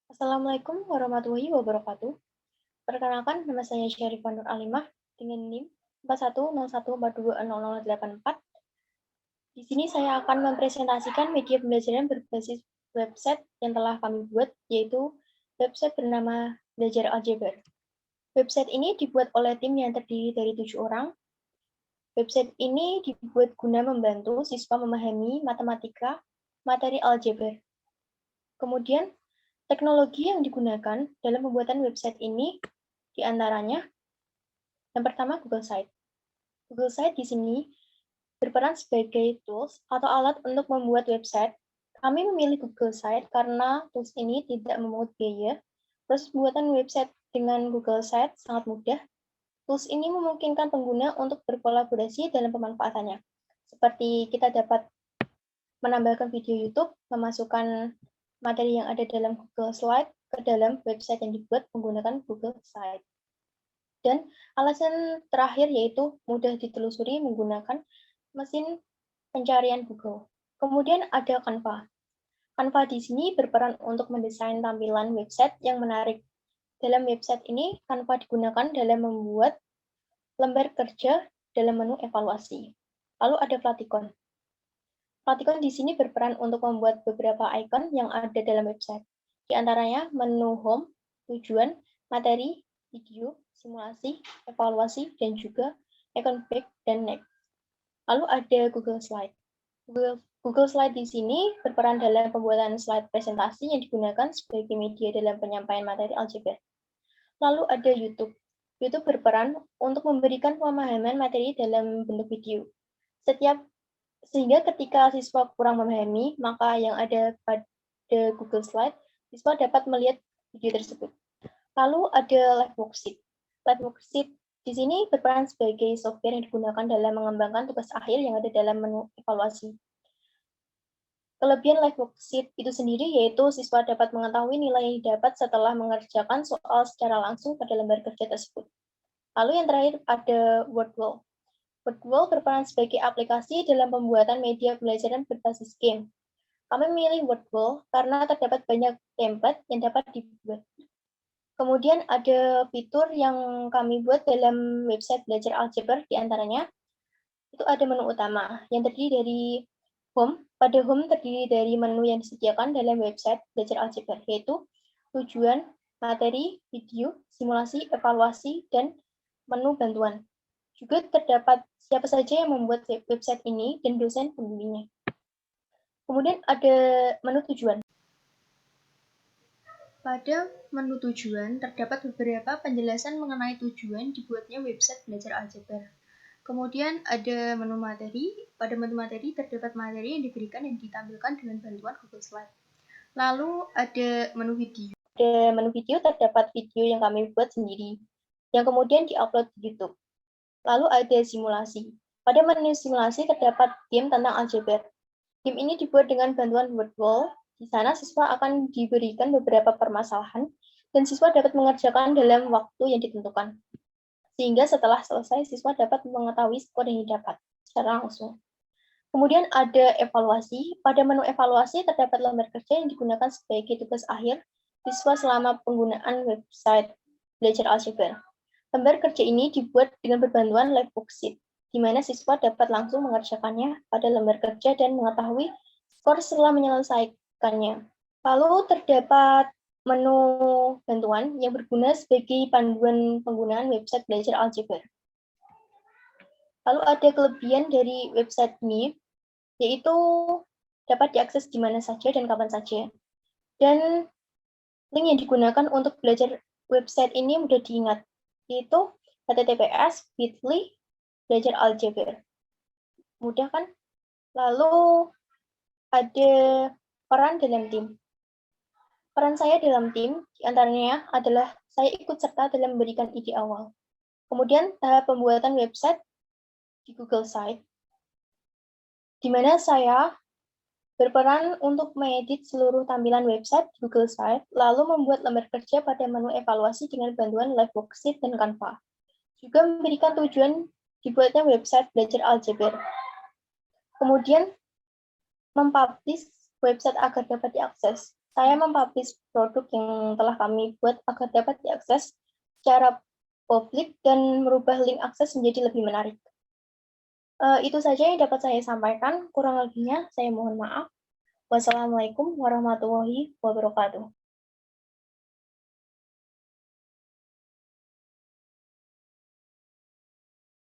Assalamualaikum warahmatullahi wabarakatuh. Perkenalkan, nama saya Syarifah Nur Alimah dengan NIM 4101420084. Di sini saya akan mempresentasikan media pembelajaran berbasis website yang telah kami buat, yaitu website bernama Belajar Aljabar. Website ini dibuat oleh tim yang terdiri dari 7 orang. Website ini dibuat guna membantu siswa memahami matematika, materi aljabar. Kemudian, teknologi yang digunakan dalam pembuatan website ini diantaranya yang pertama Google Site. Google Site di sini berperan sebagai tools atau alat untuk membuat website. Kami memilih Google Site karena tools ini tidak memungut biaya. Proses pembuatan website dengan Google Site sangat mudah. Tools ini memungkinkan pengguna untuk berkolaborasi dalam pemanfaatannya. Seperti kita dapat menambahkan video YouTube, memasukkan materi yang ada dalam Google Slide ke dalam website yang dibuat menggunakan Google Site. Dan alasan terakhir yaitu mudah ditelusuri menggunakan mesin pencarian Google. Kemudian ada Canva. Canva di sini berperan untuk mendesain tampilan website yang menarik. Dalam website ini, Canva digunakan dalam membuat lembar kerja dalam menu evaluasi. Lalu ada Platikon. Platikon di sini berperan untuk membuat beberapa icon yang ada dalam website. Di antaranya menu home, tujuan, materi, video, simulasi, evaluasi, dan juga icon back dan next. Lalu ada Google Slide. Google Slide di sini berperan dalam pembuatan slide presentasi yang digunakan sebagai media dalam penyampaian materi aljabar. Lalu ada YouTube. YouTube berperan untuk memberikan pemahaman materi dalam bentuk video. Sehingga ketika siswa kurang memahami, maka yang ada pada Google Slide, siswa dapat melihat video tersebut. Lalu ada Live Worksheet. Live Worksheet di sini berperan sebagai software yang digunakan dalam mengembangkan tugas akhir yang ada dalam menu evaluasi. Kelebihan Live Worksheet itu sendiri yaitu siswa dapat mengetahui nilai yang didapat setelah mengerjakan soal secara langsung pada lembar kerja tersebut. Lalu yang terakhir ada Wordwall. Wordwall berperan sebagai aplikasi dalam pembuatan media pembelajaran berbasis game. Kami memilih Wordwall karena terdapat banyak template yang dapat dibuat. Kemudian ada fitur yang kami buat dalam website Belajar Aljabar, diantaranya itu ada menu utama yang terdiri dari home. Pada home terdiri dari menu yang disediakan dalam website Belajar Aljabar, yaitu tujuan, materi, video, simulasi, evaluasi, dan menu bantuan. Juga terdapat siapa saja yang membuat website ini dan dosen pembimbingnya. Kemudian ada menu tujuan. Pada menu tujuan, terdapat beberapa penjelasan mengenai tujuan dibuatnya website Belajar Aljabar. Kemudian ada menu materi. Pada menu materi terdapat materi yang diberikan dan ditampilkan dengan bantuan Google Slide. Lalu ada menu video. Pada menu video terdapat video yang kami buat sendiri, yang kemudian diupload di YouTube. Lalu ada simulasi. Pada menu simulasi terdapat game tentang aljabar. Game ini dibuat dengan bantuan Wordwall. Di sana siswa akan diberikan beberapa permasalahan dan siswa dapat mengerjakan dalam waktu yang ditentukan. Sehingga setelah selesai, siswa dapat mengetahui skor yang didapat secara langsung. Kemudian ada evaluasi. Pada menu evaluasi terdapat lembar kerja yang digunakan sebagai tugas akhir siswa selama penggunaan website Belajar Aljabar. Lembar kerja ini dibuat dengan berbantuan Live Worksheet, di mana siswa dapat langsung mengerjakannya pada lembar kerja dan mengetahui skor setelah menyelesaikannya. Lalu terdapat menu bantuan yang berguna sebagai panduan penggunaan website Belajar Aljabar. Lalu ada kelebihan dari website ini, yaitu dapat diakses di mana saja dan kapan saja. Dan link yang digunakan untuk belajar website ini mudah diingat, yaitu https://bit.ly Belajar Aljabar. Mudah kan? Lalu ada peran dalam tim. Peran saya dalam tim diantaranya adalah saya ikut serta dalam memberikan ide awal. Kemudian tahap pembuatan website di Google Site, di mana saya berperan untuk mengedit seluruh tampilan website di Google Site, lalu membuat lembar kerja pada menu evaluasi dengan bantuan Live Worksheet dan Canva. Juga memberikan tujuan dibuatnya website Belajar Aljabar. Kemudian mempublish website agar dapat diakses. Saya mempublish produk yang telah kami buat agar dapat diakses secara publik dan merubah link akses menjadi lebih menarik. Itu saja yang dapat saya sampaikan. Kurang lebihnya saya mohon maaf. Wassalamualaikum warahmatullahi wabarakatuh.